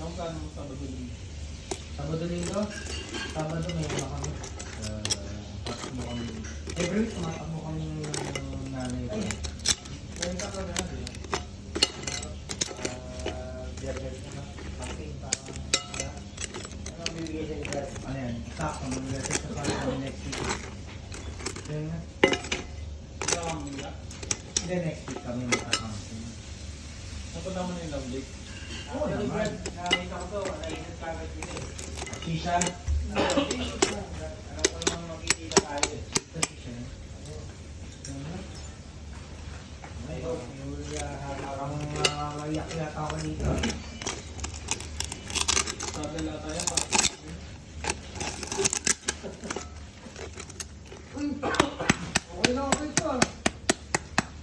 Ang plano mo Sabado din? Sabado linggo, Sabado may ano kami. Takbo kami. Every week tumatakbo kami ng nanay ko. Ngayon ka na di ba? Biyernes na. Pagkain pa. Ano ang bibigay sa iba? Ano yan? Sakto, mag-research sa pala kami next week. Then, Hindi ako ang nila. then next week kami mag-accounting. Napunta mo na yung love lake. Oo naman. Nakita ko to, naisip ka agad yun eh. Shisha. Alam ko naman makikita tayo eh. Sa shisha. I hope you will Parang mayak yata ako dito. Sabi lang tayo pa. Uy! Okay na okay to ah.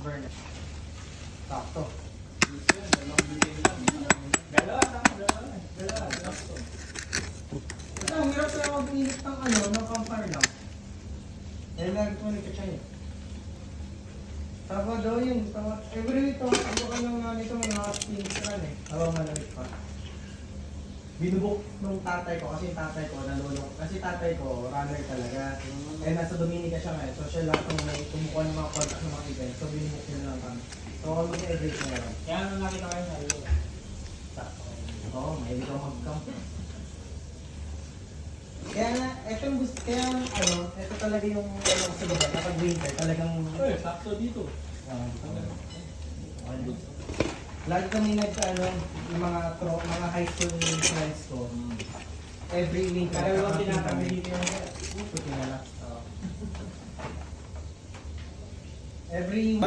Burn. Sakto. Gusto yan, dalawang bigay lang. Dalawa, tama, dalawa. Sakto. Ito, ang hirap kaya mag-init ng ano, ng campfire lang. Yan lagi ko nagkachay. Sabado yun. Every week, ako ka ng nito mga pinstran eh. Habang malamit pa. Binubok nung tatay ko kasi yung tatay ko nalulong. Kasi tatay ko, runner talaga. Eh nasa Dominica siya ngayon. So siya lahat ng may kumukuha ng mga contact ng mga event. So binubok niya na lang kami. So almost every week na lang. Kaya nung nakita kayo sa iyo. Oo, mahilig ako mag-camp. Kaya nga, eto yung gusto, kaya ano, eto talaga yung ano sa lugar, kapag winter, talagang Eh, sakto dito. lagi kami ano, yung mga high school friends ko, every winter, Kaya lang kakating tinatamay dito yung Puti na lang. Every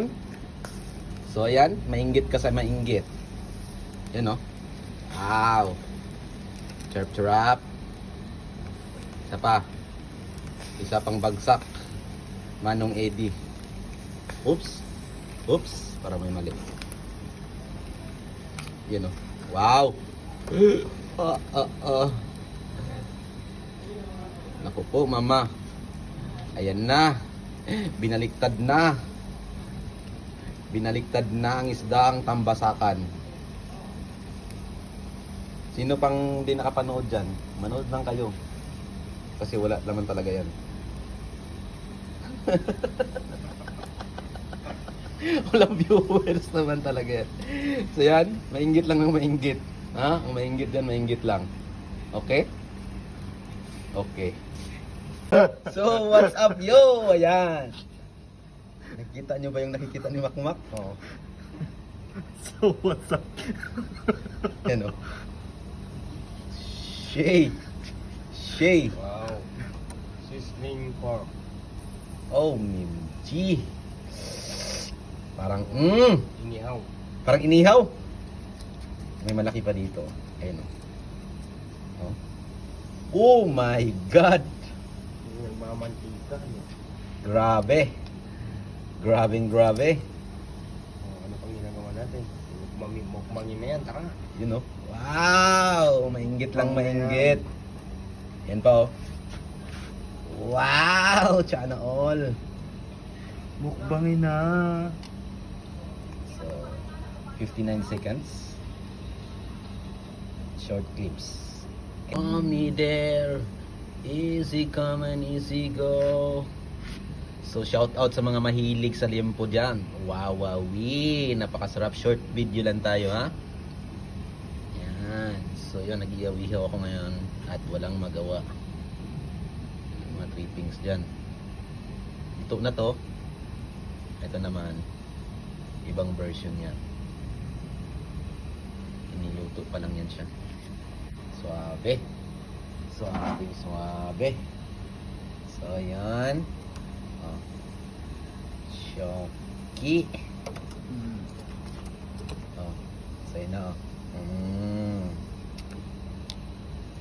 So ayan, mainggit ka sa mainggit. Yan o. Wow. Chirp chirap. Isa pa. Isa pang bagsak. Manong Eddie. Oops. Oops. Para may mali. Yan o. Wow. Naku po mama. Ayan na. Binaliktad na. Binaliktad na ang isdang tambasakan. Sino pang di nakapanood dyan? Manood lang kayo. Kasi wala naman talaga yan. Walang viewers naman talaga yan. So yan, mainggit lang ng mainggit. Ha? Ang mainggit dyan, mainggit lang. Okay? Okay. So, what's up yo? Ayan. Nakikita nyo ba yung nakikita ni Makmak? Oh. So, what's up? Yan o. Shay. Shay. Wow. Sizzling pork. Oh, Mimchi. Parang, Inihaw. parang inihaw. May malaki pa dito. Ayun o. Oh. Oh my God. Nagmamantika. Grabe. Grabing grabe. Ano pang ginagawa natin? Mukmangin na yan, tara. Yun o. Wow! Mainggit lang mainggit. Yan pa o. Wow! Sana all. Mukbangin na. So, 59 seconds. Short clips. Mommy there. Easy come and easy go. So shout out sa mga mahilig sa liempo dyan. Wow, wowie. Napakasarap. Short video lang tayo ha. Yan. So yun, nag-iyawihaw ako ngayon. At walang magawa. Mga trippings dyan. Ito na to. Ito naman. Ibang version yan. Iniluto pa lang yan siya. Suabe. Suabe, suabe. So yan. Oh. Shoki. Oh. So yun na oh.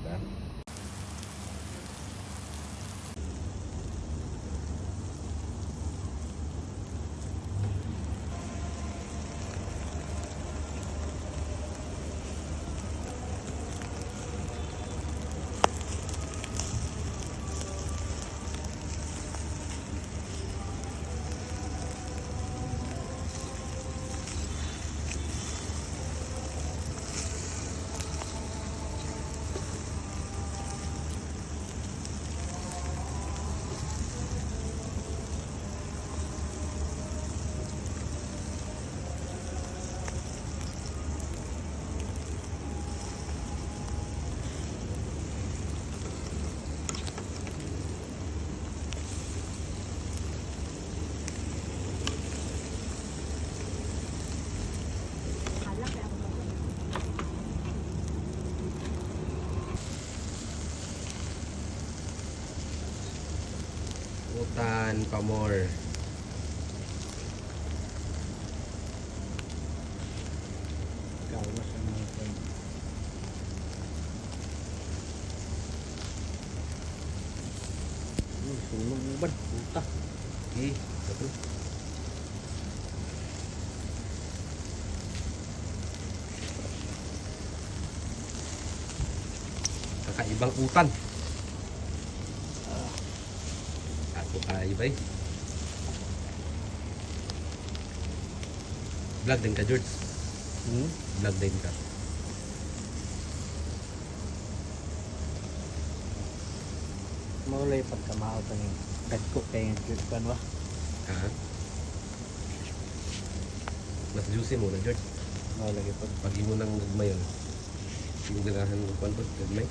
Diba? Utan pa more. Kawas ang mga friend. Sunog mo ba? Puta. Okay, betul. Kakaibang utan. Ako kaiba eh. Vlog din ka, George. Vlog din ka. Maulay pagkamao pa ni dagko kay nga ba? Ha? Mas juicy mo na, George. Maulay pag Pag imo nang gagmayon. Yung ganahan ng kwan po, gagmay.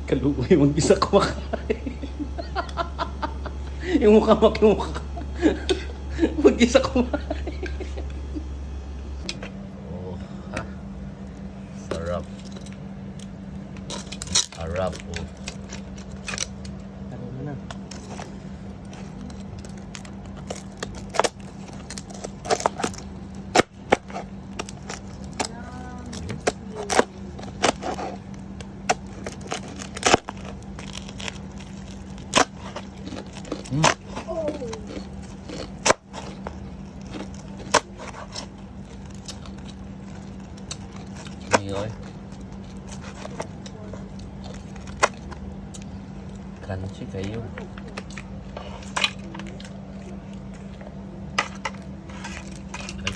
Kaluoy, mag-isa kumakain. Yung mukha makimukha. Mag-isa kumain. Oh, ha. Sarap. Sarap, oh. Ano na? Ngayon. Crunchy kayo. Ay.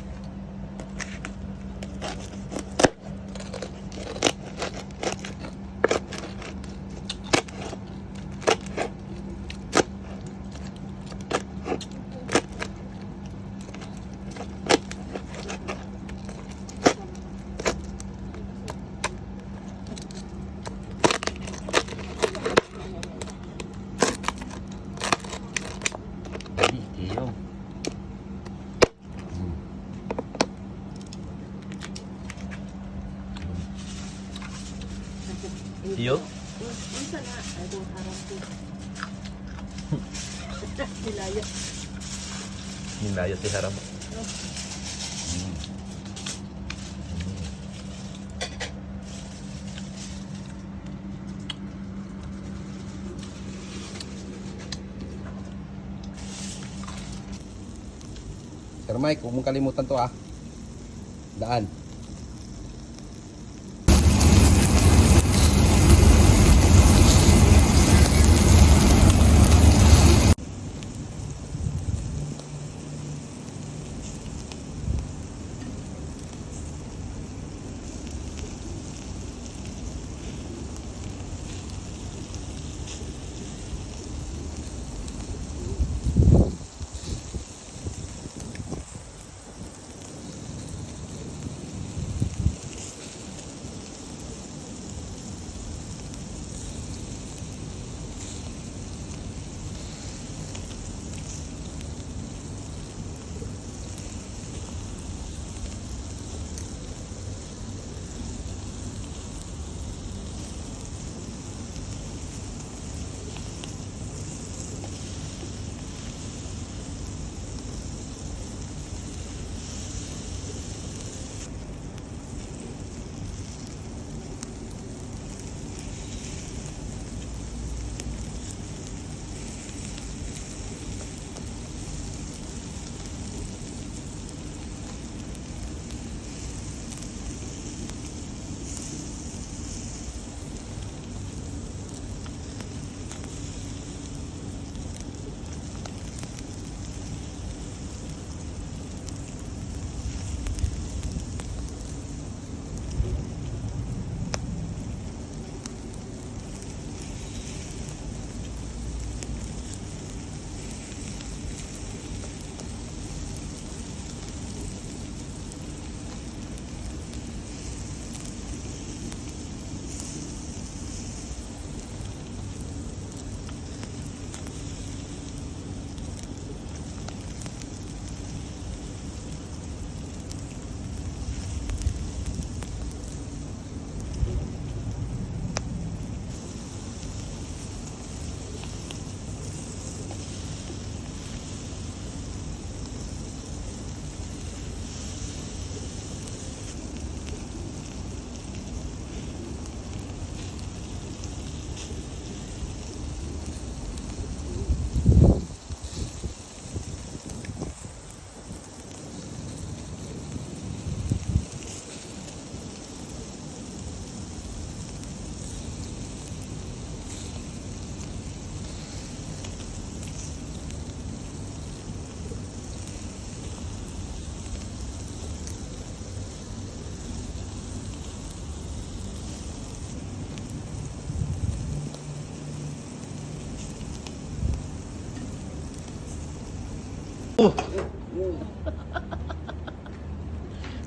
Dali kayo. Iyo? Isa na, ay kung harap ko. Dilaya. Hinaya si harap. Sir Mike, huwag mong kalimutan to ah. Daan.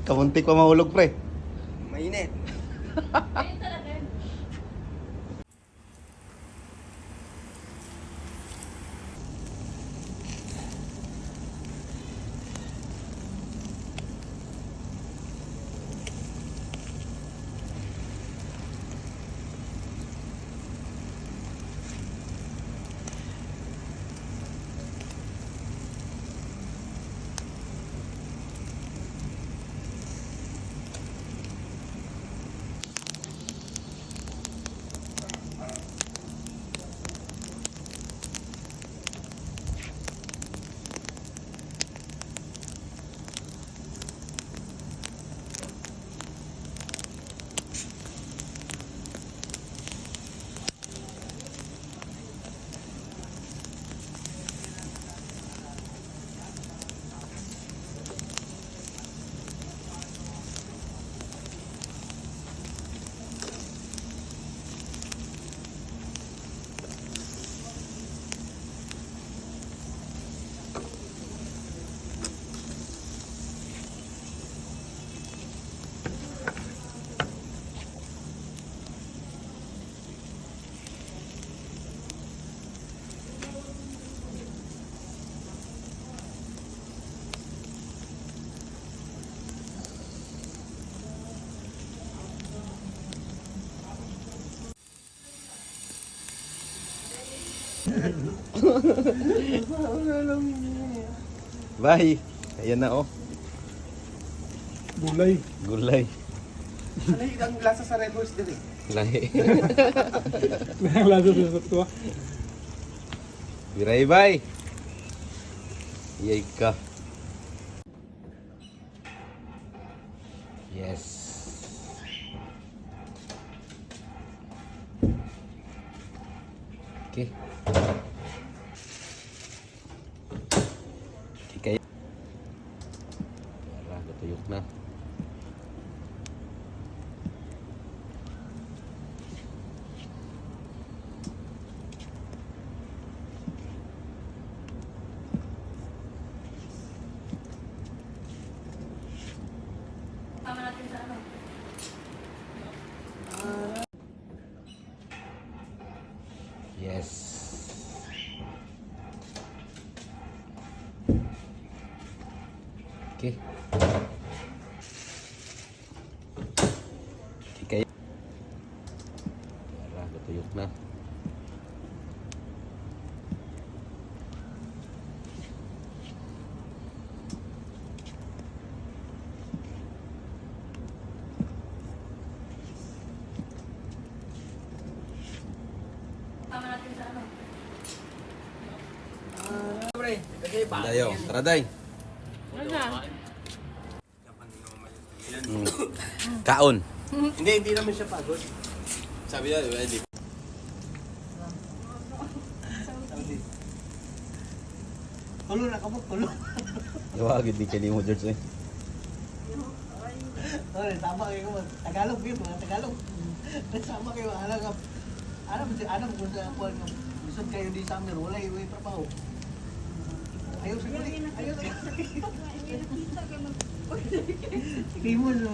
Kamuntik pa mahulog pre. Mainit. Bye. Ayan na oh. Gulay. Gulay. Ano yung lasa sa Red Horse din eh? Lahi. Ang lasa sa tuwa. Biray bye. Yay ka. Yes. Okay. Okay. Wala, natuyok na. Yes. Okay. Okay. Wala, natuyok na. Tayo, tara day. Kaon. Hindi naman siya pagod. Sabi niya, ready. Tulo na kamo, tulo. Gawagid di kini mo George eh. Sorry, sama kayo mo. Tagalog yun, mga Tagalog. Sama kayo, alam mo kung sa kuwan yung lisod kayo di sa amin, wala yung trabaho. Ayaw sa kulit, ayaw sa Sige mo, no.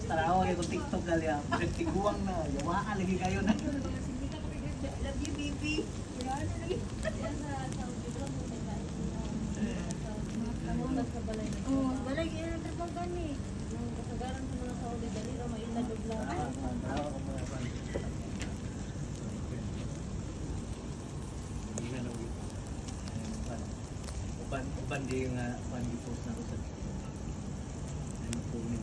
Tarawa kayo kung TikTok gali ha. Tiguang na, yawaan lagi kayo na. Love you, baby. Oh, balay kaya ng trapang gani. Nang kasagaran sa mga Saudi, dali ra mailagod lang. Uban di yung pan-post na ko sa ano po ni.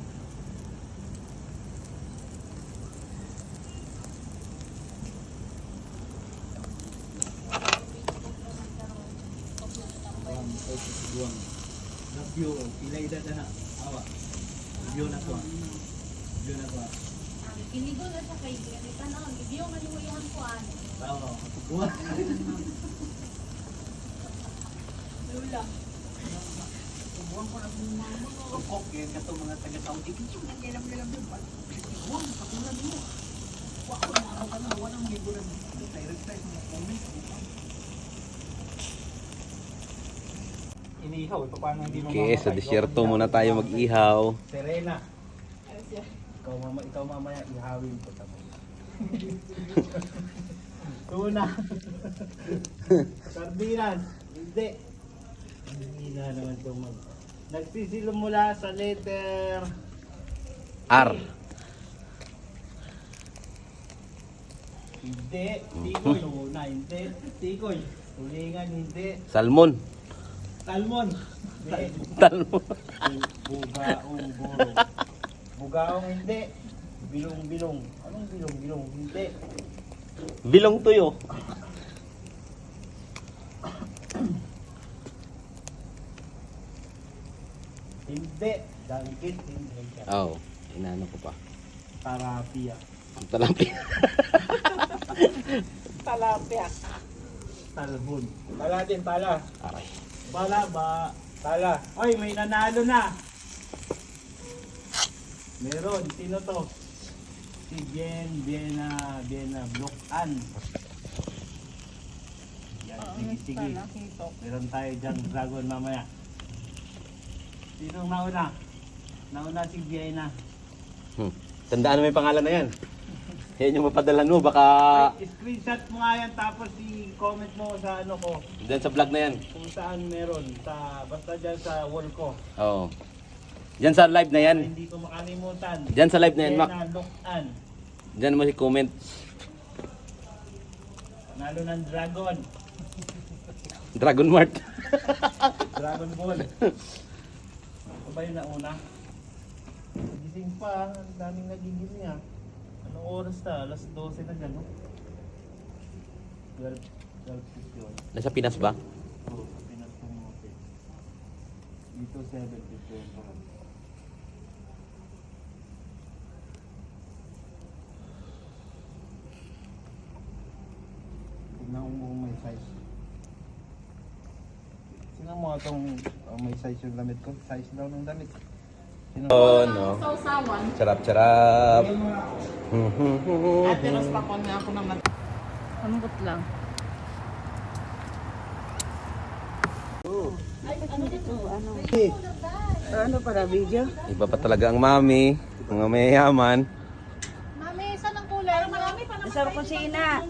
Review, pila edad na awa. Review na ko. Review na ko. Kinigo na sa kay ganita na ang video nga ni mo yung kuan. Oo, buwan. Lula. Buwan ko na mga kok yan kato mga taga-Saudi. Kinso na kailan mo lang doon. Buwan, patulan mo. Wako na ako ka na. Walang libo na. Direct mga comment. Inihaw, paano hindi mo Okay, sa disyerto muna tayo mag-ihaw. Serena. Ikaw mamaya ihawin ko tapos. Tuna. Sardinas. Hindi. Hindi na naman itong nagsisilong mula sa letter R. hindi. Tikoy. Tuna. Hindi. Tikoy. Tulingan. Hindi. Salmon. Salmon. Hindi. Talmon. Bugaong buro. Bugaong hindi. Bilong-bilong. Anong bilong-bilong? Hindi. Bilong tuyo. Hindi. Dangkit. Hindi. Oh, inano ko pa. Tarapia. Ang talapi. Talapia. Talbon. Tala din, tala. Aray. Bala ba? Tala. Oy, may nanalo na. Meron. Sino to? Si Biena Blokan. Yan, sige. Meron tayo dyan dragon mamaya. Sinong nauna? Nauna si Biena. Tandaan mo yung pangalan na yan. Yan yung mapadalan mo, baka Screenshot mo nga yan tapos i-comment mo sa ano ko. dyan sa vlog na yan. Kung saan meron. Basta dyan sa wall ko. Oo. Dyan sa live na yan. Para hindi ko makalimutan. Dyan sa live na yan, Mac. Biena Blokan. Dyan mo si comment. Nalo ng dragon. Dragon Mart. Dragon Ball. Ako ba yung nauna? Gising pa. Ang daming nagigising ah. Anong oras na? Alas 12 na dyan, no? 12:51. Nasa Pinas ba? Oo, sa Pinas kong hotel. Dito 7:51 pa. Tignan ko kung may size. Sino mo itong may size yung damit ko? Size daw ng damit. Sino? Oh, no. Sarap, sarap. Ate, mas pakon na ako ng Ambot lang. Ano para video? Iba pa talaga ang mami. Mga mayayaman. Mami, saan ang kulay? Marami pa naman. Sa kusina.